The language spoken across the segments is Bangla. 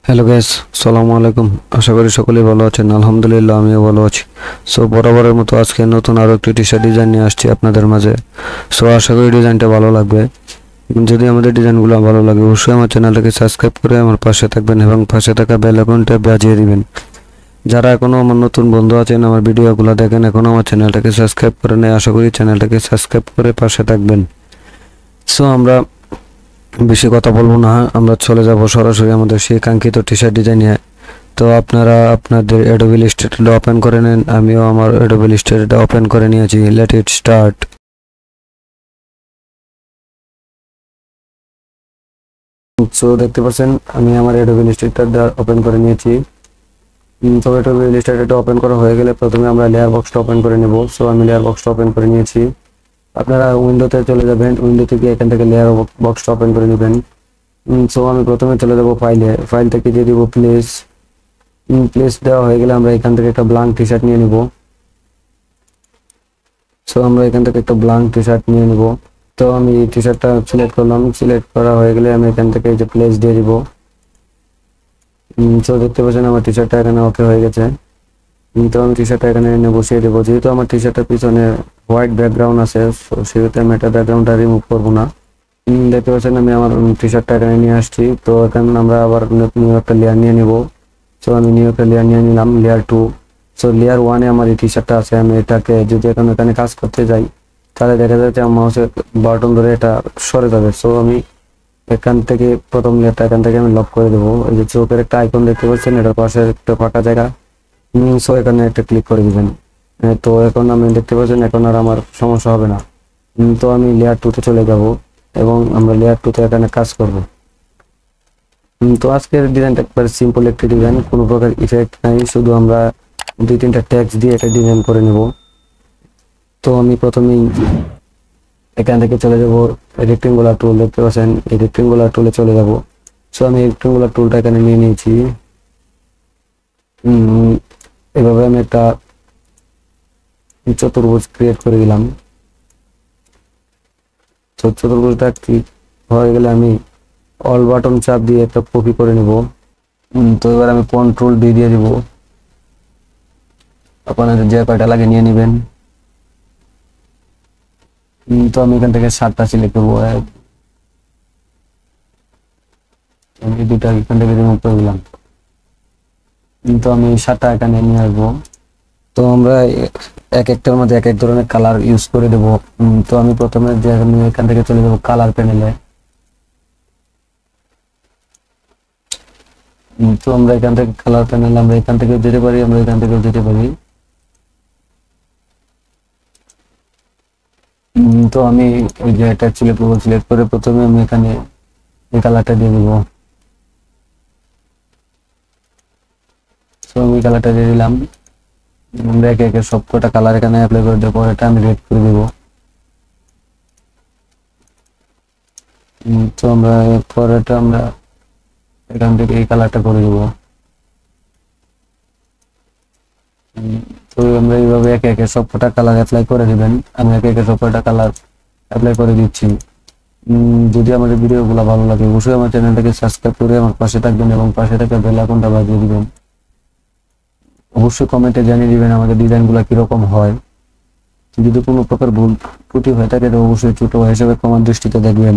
হ্যালো গাইস, আসসালামু আলাইকুম। আশা করি সকলেই ভালো আছেন। আলহামদুলিল্লাহ, আমিও ভালো আছি। সো বরাবরের মতো আজকে নতুন আরও একটি টি শার্ট ডিজাইন নিয়ে আসছি আপনাদের মাঝে। সো আশা করি ডিজাইনটা ভালো লাগবে। যদি আমাদের ডিজাইনগুলো ভালো লাগে অবশ্যই আমার চ্যানেলটাকে সাবস্ক্রাইব করে আমার পাশে থাকবেন এবং পাশে থাকা বেল আইকনটা বাজিয়ে দিবেন। যারা এখনও আমার নতুন বন্ধু আছেন, আমার ভিডিওগুলো দেখেন, এখনও আমার চ্যানেলটাকে সাবস্ক্রাইব করে নেয়, আশা করি চ্যানেলটাকে সাবস্ক্রাইব করে পাশে থাকবেন। সো আমরা বেশি কথা বলবো না, আমরা চলে যাব সরাসরি আমাদের সেই কাঙ্ক্ষিত টি শার্ট ডিজাইনে। তো আপনারা আপনাদের অ্যাডোবি ইলাস্ট্রেটরটা ওপেন করে নেন। আমিও আমার অ্যাডোবি ইলাস্ট্রেটরটা ওপেন করে নিয়েছি। Let it start. সো দেখতে পাচ্ছেন আমি আমার অ্যাডোবি ইলাস্ট্রেটরটা ওপেন করে নিয়েছি। তো অ্যাডোবি ইলাস্ট্রেটরটা ওপেন করা হয়ে গেলে প্রথমে আমরা লেয়ার বক্সটা ওপেন করে নেব। সো আমি লেয়ার বক্সটা ওপেন করে নিয়েছি। আপনারা উইন্ডোতে চলে যাবেন, উইন্ডো থেকে এখান থেকে লেয়ার বক্সটা ওপেন করে নেবেন। সো আমি প্রথমে চলে যাব ফাইল থেকে দিয়ে দিব প্লেস। প্লেস দেওয়া হয়ে গেলে আমরা এখান থেকে একটা ব্ল্যাঙ্ক টি শার্ট নিয়ে নিব। সো আমরা এখান থেকে একটা ব্ল্যাঙ্ক টি শার্ট নিয়ে নিব। তো আমি টি শার্টটা সিলেক্ট করলাম। সিলেক্ট করা হয়ে গেলে আমি এখান থেকে এই যে প্লেস দিয়ে দিব। সো দেখতে পাচ্ছেন আমার টি শার্টটা এখানে ওকে হয়ে গেছে। তো আমি টি শার্টটা এখানে এনে বসিয়ে দেবো। যেহেতু আমার টি শার্টের পিছনে হোয়াইট ব্যাকগ্রাউন্ড আছে, সেহেতু আমি এটা ব্যাকগ্রাউন্ডটা রিমুভ করবো না। দেখতে পাচ্ছেন আমি আমার টি শার্টটা এখানে নিয়ে আসছি। তো এখানে আমরা আবার নিউ একটা লেয়ার নিয়ে নিব। সো আমি নিউ একটা লেয়ার নিয়ে নিলাম, লেয়ার 2। সো লেয়ার 1-এ আমার এই টি শার্টটা আছে। আমি এটাকে যদি এখানে কাজ করতে যাই তাহলে দেখা যাচ্ছে আমার মাউসের বাটন ধরে এটা সরে যাবে। সো আমি এখান থেকে প্রথম লেয়ারটা এখান থেকে আমি লক করে দেবো। এই যে চোখের একটা আইকন দেখতে পাচ্ছেন, এটার পাশে একটা ফাঁকা জায়গা। সো এখানে একটা ক্লিক করে দিবেন। তো এখন আমি দেখতে পাচ্ছেন এখন আর আমার সমস্যা হবে না। তো আমি লেয়ার 2-তে চলে যাব এবং আমরা লেয়ার 2-তে এখানে কাজ করব। তো আজকের ডিজাইনটা একবার সিম্পল একটি ডিজাইন, কোনো প্রকার ইফেক্ট নাই, শুধু আমরা 2-3টা ট্যাক্স দিয়ে একটা ডিজাইন করে নেব। তো আমি প্রথমেই এখান থেকে চলে যাব রেক্টেঙ্গুলার টুল, দেখতে পাচ্ছেন এই রেক্টেঙ্গুলার টুলে চলে যাব। সো আমি রেক্টেঙ্গুলার টুলটা এখানে নিয়ে নিয়েছি। এভাবে আমি একটা চতুর্ভুজ ক্রিয়েট করে দিলাম। তো চতুর্ভুজটা ক্লিক হয়ে গেলে আমি অল বাটন চাপ দিয়ে একটা কপি করে নেব। তো এবার আমি কন্ট্রোল ডি দিয়ে দিব। আপনাদের যে কয়টা লাগে নিয়ে নেবেন। তো আমি এখান থেকে 7টা সিলেক্ট করবো। আমি দুটা এখান থেকে রিমুভ করে দিলাম। তো আমি 7টা এখানে নিয়ে আসবো। তো আমরা এক একটার মধ্যে এক এক ধরনের কালার ইউজ করে দেব। তো আমি প্রথমে যে এখান থেকে চলে যাবো কালার প্যানেলে। তো আমরা এখান থেকে কালার প্যানেল আমরা এখান থেকে যেতে পারি, আমরা এখান থেকে যেতে পারি। তো আমি ওই যে এটা সিলেক্ট করে প্রথমে আমি এখানে এই কালারটা দিয়ে দেবো। তো আমি কালারটা দিয়ে দিলাম। আমরা একে একে সব কটা কালার এখানে অ্যাপ্লাই করে দেবো। এটা আমি রেড করে দেবো। তো আমরা পরেটা আমরা এখান থেকে এই কালারটা করে দেবো। তো আমরা এইভাবে একে একে সব কটা কালার অ্যাপ্লাই করে দিবেন। আমি একে একে সব কটা কালার অ্যাপ্লাই করে দিচ্ছি। যদি আমাদের ভিডিওগুলো ভালো লাগে অবশ্যই আমার চ্যানেলটাকে সাবস্ক্রাইব করে আমার পাশে থাকবেন এবং পাশে থাকা বেল আইকনটা বাজিয়ে দিবেন। অবশ্যই কমেন্টে জানিয়ে দিবেন আমাদের ডিজাইনগুলো কিরকম হয়। যদি কোনো প্রকার ভুল ত্রুটি হয়ে থাকে তো অবশ্যই ছোট হিসেবে ক্ষমার দৃষ্টিতে দেখবেন।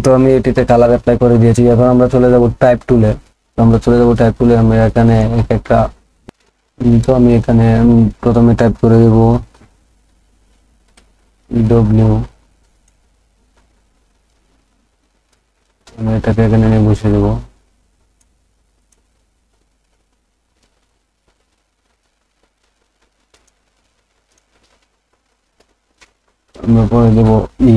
তো আমি এটিতে কালার অ্যাপ্লাই করে দিয়েছি। এখন আমরা চলে যাব টাইপ টুলে। আমরা এখানে এক একটা তো আমি এখানে প্রথমে টাইপ করে দেব ডব্লিউ। আমি এটাকে এখানে নিয়ে বসিয়ে দেবো। আমরা পরে দেবো ই।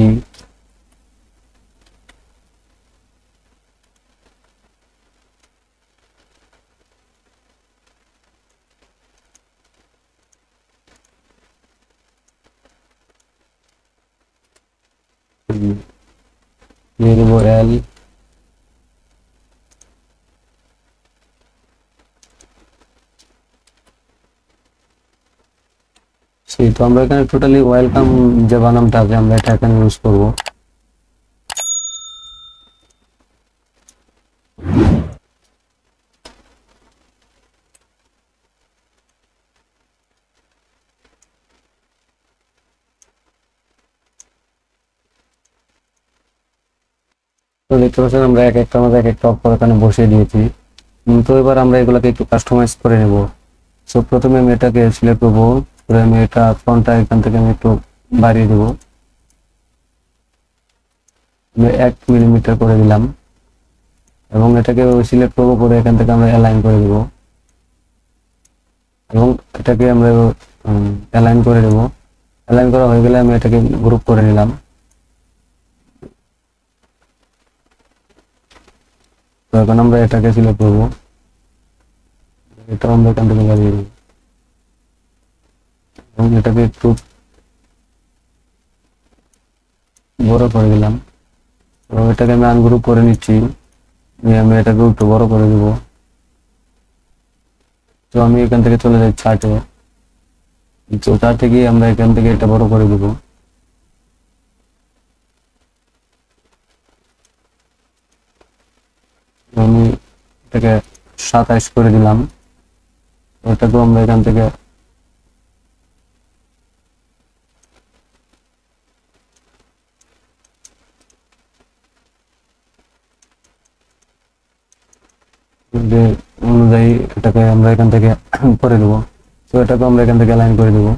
দিয়ে দেবো এল। তো আমরা এখানে টোটালি ওয়েলকাম যে বানানটা আছে আমরা এটা এখানে ইউজ করব। তো দেখতে পাচ্ছেন আমরা এক একটা আমাদের এক একটা অক্ষর এখানে বসিয়ে দিয়েছি। তো এবার আমরা এগুলোকে একটু কাস্টমাইজ করে নেব। সো প্রথমে আমি এটাকে সিলেক্ট করবো, করে আমি এটা ফন্টটা এখান থেকে আমি একটু বাড়িয়ে দেবো, 1 মিলিমিটার করে দিলাম এবং এটাকে সিলেক্ট করবো, করে এখান থেকে আমরা অ্যালাইন করে দেবো এবং এটাকে আমরা অ্যালাইন করে দেবো। অ্যালাইন করা হয়ে গেলে আমি এটাকে গ্রুপ করে নিলাম। তো এখন আমরা এটাকে সিলেক্ট করবো, এটা আমরা এখান থেকে বাড়িয়ে দেবো এবং এটাকে একটু বড় করে দিলাম এবং এটাকে আমি আনগ্রুপ করে নিচ্ছি, আমি এটাকে একটু বড় করে দেবো। তো আমি এখান থেকে চলে যাই চার্টে, তো চার্টে গিয়ে আমরা এখান থেকে এটা বড় করে দেবো। আমি এটাকে 27 করে দিলাম, এটাকেও আমরা এখান থেকে যে অনুযায়ী এটাকে আমরা এখান থেকে করে দেবো। তো এটাকেও আমরা এখান থেকে লাইন করে দেবো।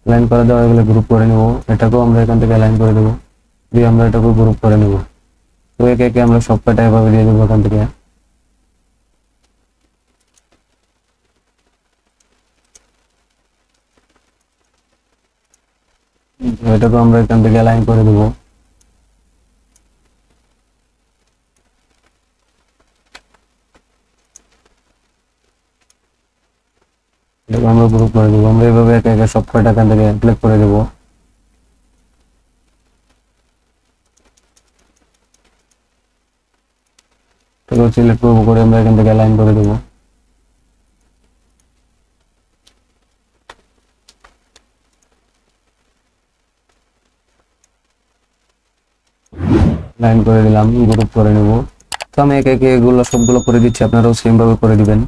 লাইন করে দেওয়া গেলে গ্রুপ করে নেব, এটাকেও আমরা এখান থেকে লাইন করে দেবো, দিয়ে আমরা এটাকেও গ্রুপ করে নেব। তো একে একে আমরা সব কয়টা এভাবে দিয়ে দেবো এখান থেকে। এটাকেও আমরা এখান থেকে লাইন করে দেবো। এটাকে আমরা গ্রুপ করে দেবো। আমরা এইভাবে একে একে সব কয়টা এখান থেকে ক্লিক করে দেবো। এটাকেও সিলেক্ট করবো, করে আমরা এখান থেকে লাইন করে দেবো। লাইন করে দিলাম, গ্রুপ করে নেব। তো আমি একে একে এগুলো সবগুলো করে দিচ্ছি, আপনারাও সেম ভাবে করে দিবেন।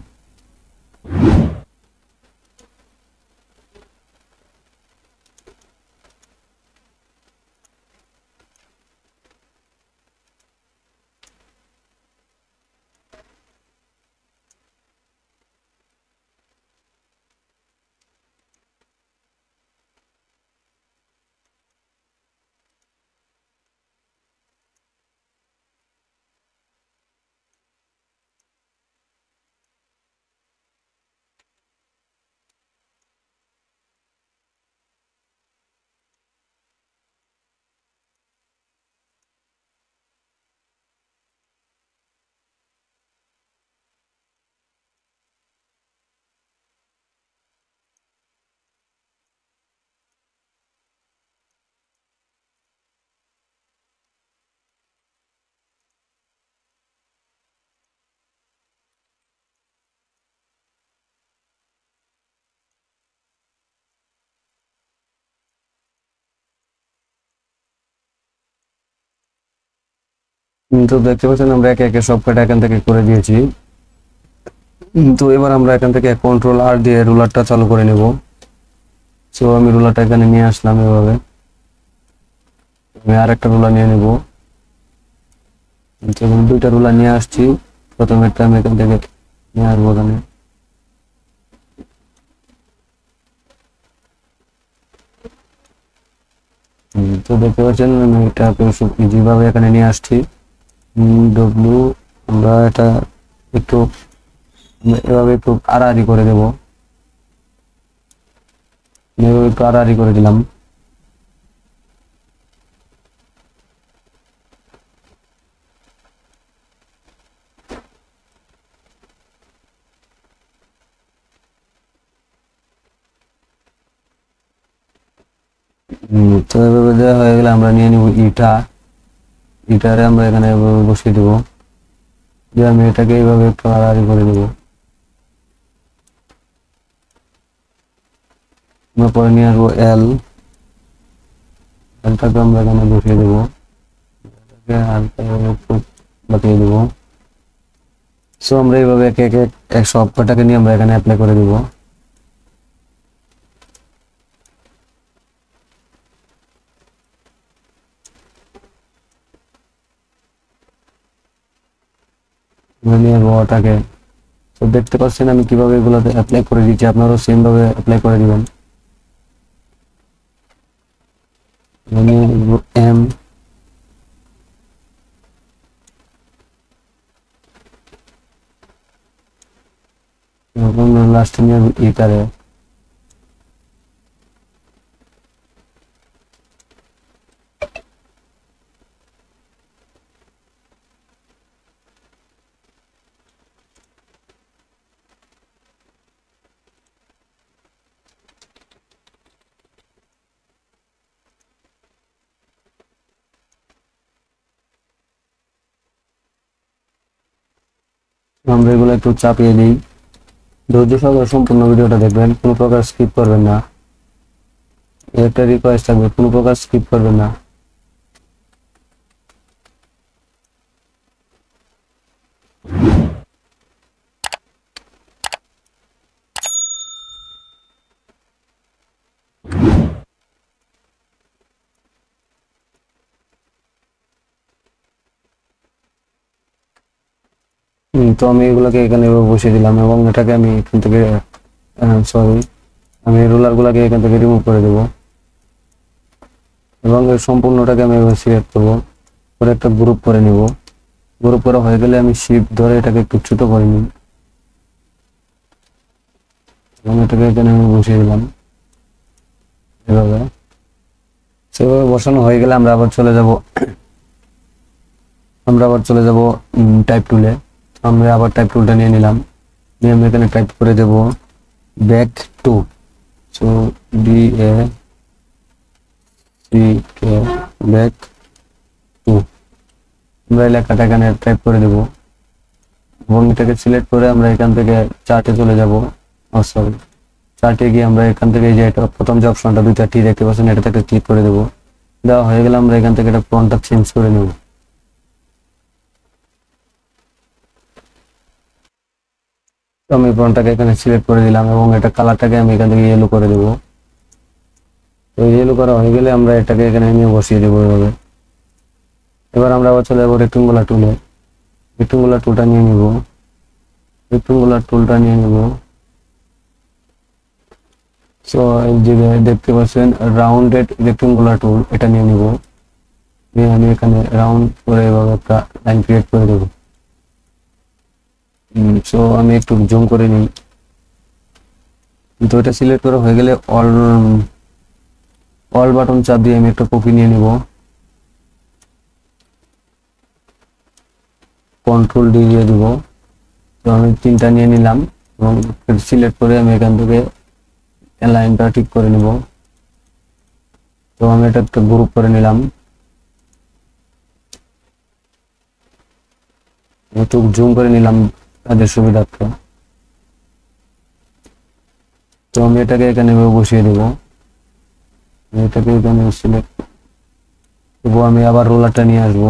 তো দেখতে পাচ্ছেন আমরা একে একে সব কয়টা এখান থেকে করে দিয়েছি। তো এবার আমরা এখান থেকে কন্ট্রোল আর দিয়ে রুলারটা চালু করে নেব। তো আমি রুলারটা এখানে নিয়ে আসলাম, এভাবে আমি আর একটা রুলার নিয়ে নেব। এবং দুইটা রুলার নিয়ে আসছি, প্রথমেরটা আমি এখান থেকে নিয়ে আসবো এখানে। তো দেখতে পাচ্ছেন আমি এটাকে যেভাবে এখানে নিয়ে আসছি। ডব্লিউ আমরা এটা একটু এভাবে একটু আড়াআড়ি করে দেব, একটু আড়াআড়ি করে দিলাম। তো এভাবে দেওয়া হয়ে গেলে আমরা নিয়ে নিব ইটারে আমরা এখানে এভাবে বসিয়ে দেবো, যে আমি এটাকে এইভাবে একটু আড়াআড়ি করে দেবো। আমরা পরে নিয়ে আসবো এলটাকে আমরা এখানে বসিয়ে দেবো, হালকা একটু বাকিয়ে দেবো। সো আমরা এইভাবে একে একে সব কটাকে নিয়ে আমরা এখানে অ্যাপ্লাই করে দেবো। নিয়ে ওটাকে, তো দেখতে পাচ্ছেন আমি কিভাবে এগুলোতে অ্যাপ্লাই করে দিচ্ছি, আপনারাও সেম ভাবে অ্যাপ্লাই করে দিবেন। এম লাস্টে নিয়ে ইটারে আমরা এগুলো একটু চাপিয়ে দিই। ধৈর্য সহকারে সম্পূর্ণ ভিডিওটা দেখবেন, কোনো প্রকার স্কিপ করবেন না। একটা রিকোয়েস্ট থাকবে, কোনো প্রকার স্কিপ করবেন না। তো আমি এগুলাকে এখানে এভাবে বসিয়ে দিলাম এবং এটাকে আমি এখান থেকে সরি, আমি রোলার গুলাকে এখান থেকে রিমুভ করে দেবো এবং এই সম্পূর্ণটাকে আমি এভাবে সিলেক্ট করবো, করে একটা গ্রুপ করে নিব। গ্রুপ করা হয়ে গেলে আমি শিফট ধরে এটাকে একটু ছোট করে নিই এবং এটাকে এখানে আমি বসিয়ে দিলাম এভাবে। সেভাবে বসানো হয়ে গেলে আমরা আবার চলে যাব টাইপ টুলে। আমরা আবার টাইপ টুলটা নিয়ে নিলাম, নিয়ে আমি এখানে টাইপ করে দেব back to. So BACK back to. আমরা এই লেখাটা এখানে টাইপ করে দেব এবং এটাকে সিলেক্ট করে আমরা এখান থেকে চার্টে চলে যাব। সরি, চার্টে গিয়ে আমরা এখান থেকে যে এটা প্রথম যে অপশনটা দুইটা টি দেখতে পাচ্ছেন, এটাতে ক্লিক করে দেবো। দেওয়া হয়ে গেলে আমরা এখান থেকে এটা ফন্টটা চেঞ্জ করে নেব। আমি ফন্টটাকে এখানে সিলেক্ট করে দিলাম এবং এটা কালারটাকে আমি এখান থেকে ইয়েলো করে দেবো। তো ইয়েলো করা হয়ে গেলে আমরা এটাকে এখানে নিয়ে বসিয়ে দেবো এভাবে। এবার আমরা আবার চলে যাবো রেক্টেঙ্গুলার টুলে। রেক্টেঙ্গুলার টুলটা নিয়ে নিব, রেক্টেঙ্গুলার টুলটা নিয়ে নিব। সো এই যে দেখতে পাচ্ছেন রাউন্ডেড রেক্টেঙ্গুলার টুল, এটা নিয়ে নিব। নিয়ে আমি এখানে রাউন্ড করে এভাবে একটা লাইন ক্রিয়েট করে দেবো। সো আমি একটু জুম করে নিই। তো এটা সিলেক্ট করা হয়ে গেলে অল বাটন চাপ দিয়ে আমি একটা কপি নিয়ে নিব, কন্ট্রোল ডি দিয়ে দিব। তো আমি তিনটা নিয়ে নিলাম এবং সিলেক্ট করে আমি এখান থেকে লাইনটা ঠিক করে নিব। তো আমি এটা একটা গ্রুপ করে নিলাম, একটু জুম করে নিলাম তাদের সুবিধার্থে। তো আমি এটাকে এখানে বসিয়ে দেব, এটাকে এখানে সিলেক্ট করবো। আমি আবার রোলারটা নিয়ে আসবো,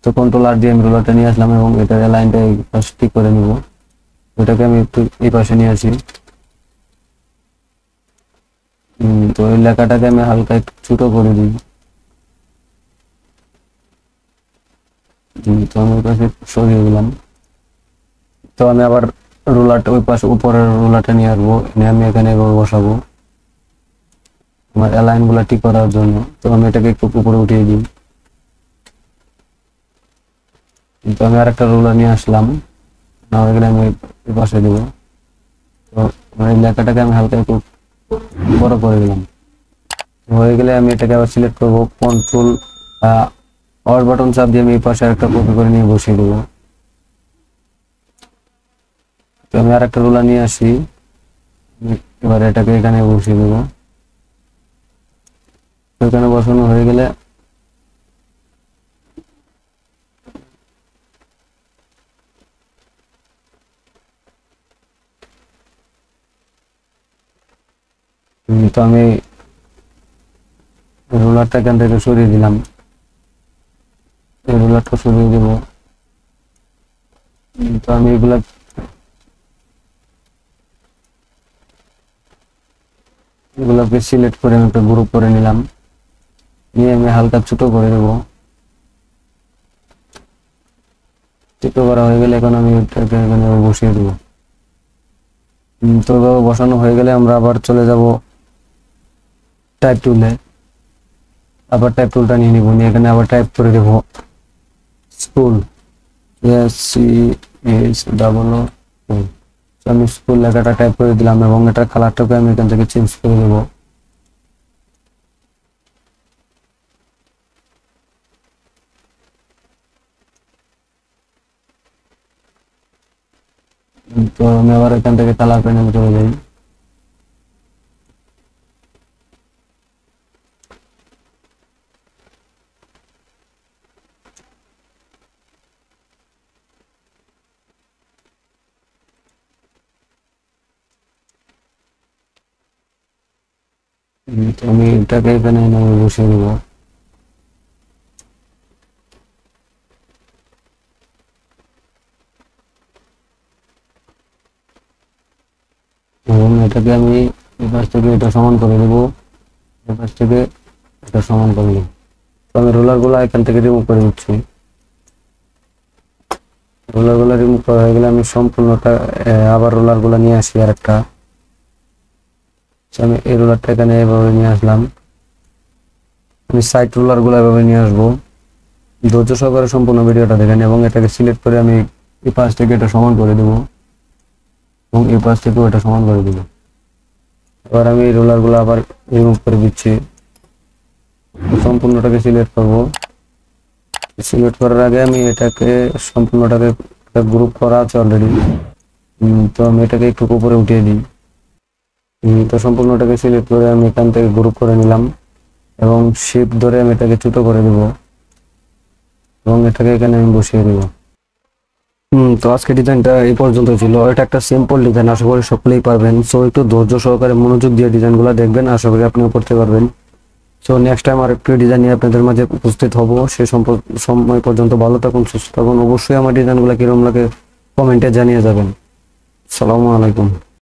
তো কন্ট্রোল আর দিয়ে আমি রোলারটা নিয়ে আসলাম এবং এটার লাইনটা এই পাশে ঠিক করে নিব। এটাকে আমি একটু এই পাশে নিয়ে আসি। তো এই লেখাটাকে আমি হালকা একটু ছোট করে দিই। তো আমি ওই পাশে সরিয়ে দিলাম। তো আমি আবার রোলারটা ওই পাশে উপরের রোলারটা নিয়ে আসবো, নিয়ে আমি এখানে এভাবে বসাবো আমার অ্যালাইন গুলা ঠিক করার জন্য। তো আমি এটাকে একটু উপরে উঠিয়ে দিই। তো আমি আর একটা রোলার নিয়ে আসলাম, না হয়ে গেলে আমি ওই পাশে দেবো। তো আমার এই লেখাটাকে আমি হালকা একটু বড় করে দিলাম। হয়ে গেলে আমি এটাকে আবার সিলেক্ট করবো, কন্ট্রোল অল বাটন চাপ দিয়ে আমি এই পাশে একটা কপি করে নিয়ে বসিয়ে দেবো। তো আমি আর একটা রোলার নিয়ে আসি, এবার এটাকে এখানে বসিয়ে দেবো। তো এখানে বসানো হয়ে গেলে তো আমি রোলারটা এখান থেকে সরিয়ে দিলাম, এই রোলারটা সরিয়ে দেব। তো আমি এগুলাকে সিলেক্ট করে আমি একটা গ্রুপ করে নিলাম, নিয়ে আমি হালকা ছোট করে দেবো। ছোট করা হয়ে গেলে এখন আমি এটাকে এখানে বসিয়ে দেবো। তো বসানো হয়ে গেলে আমরা আবার চলে যাব টাইপ টুলে, আবার টাইপ টুলটা নিয়ে নিব, নিয়ে এখানে আবার টাইপ করে দেবো স্কুল, SCHOOL। আমি স্কুল লেখাটা টাইপ করে দিলাম এবং এটার কালারটাকে আমি এখান থেকে চেঞ্জ করে দেবো। তো আমি আবার এখান থেকে কালার প্যানেল চলে যাই। তো আমি এটাকে এখানে এনে বসিয়ে দেবো। এবং এটাকে আমি এই পাশ থেকে এটা সমান করে দেবো, এই পাশ থেকে এটা সমান করে দেবো। তো আমি রোলার গুলা এখান থেকে রিমুভ করে দিচ্ছি। রোলার গুলা রিমুভ করা হয়ে গেলে আমি সম্পূর্ণটা আবার রোলার গুলা নিয়ে আসি আর একটা। আমি এই রোলারটা এখানে এভাবে নিয়ে আসলাম, আমি সাইড রোলার গুলা এভাবে নিয়ে আসবো। ধৈর্য সহকারে সম্পূর্ণ ভিডিওটা দেখেন এবং এটাকে সিলেক্ট করে আমি এই পাশ থেকে এটা সমান করে দেবো এবং এই পাশ থেকেও এটা সমান করে দেবো। এবার আমি এই রোলার গুলো আবার রিমুভ করে দিচ্ছি, সম্পূর্ণটাকে সিলেক্ট করব। সিলেক্ট করার আগে আমি এটাকে সম্পূর্ণটাকে গ্রুপ করা আছে অলরেডি, তো আমি এটাকে একটু উপরে উঠিয়ে দিই। তো সম্পূর্ণটাকে সিলেক্ট করে আমি এখান থেকে গ্রুপ করে নিলাম এবং শিফট ধরে আমি এটাকে ছোট করে দেব এবং এটাকে এখানে আমি বসিয়ে দেব। তো আজকে ডিজাইনটা এই পর্যন্ত ছিল। এটা একটা সিম্পল ডিজাইন, আশা করি সকলেই পারবেন। সো একটু ধৈর্য সহকারে মনোযোগ দিয়ে ডিজাইনগুলো দেখবেন, আশা করি আপনিও করতে পারবেন। সো নেক্সট টাইম আর একটু ডিজাইন নিয়ে আপনাদের মাঝে উপস্থিত হব। সে সময় পর্যন্ত ভালো থাকুন, সুস্থ থাকুন। অবশ্যই আমার ডিজাইনগুলো কিরকম লাগে কমেন্টে জানিয়ে যাবেন। আসসালামু আলাইকুম।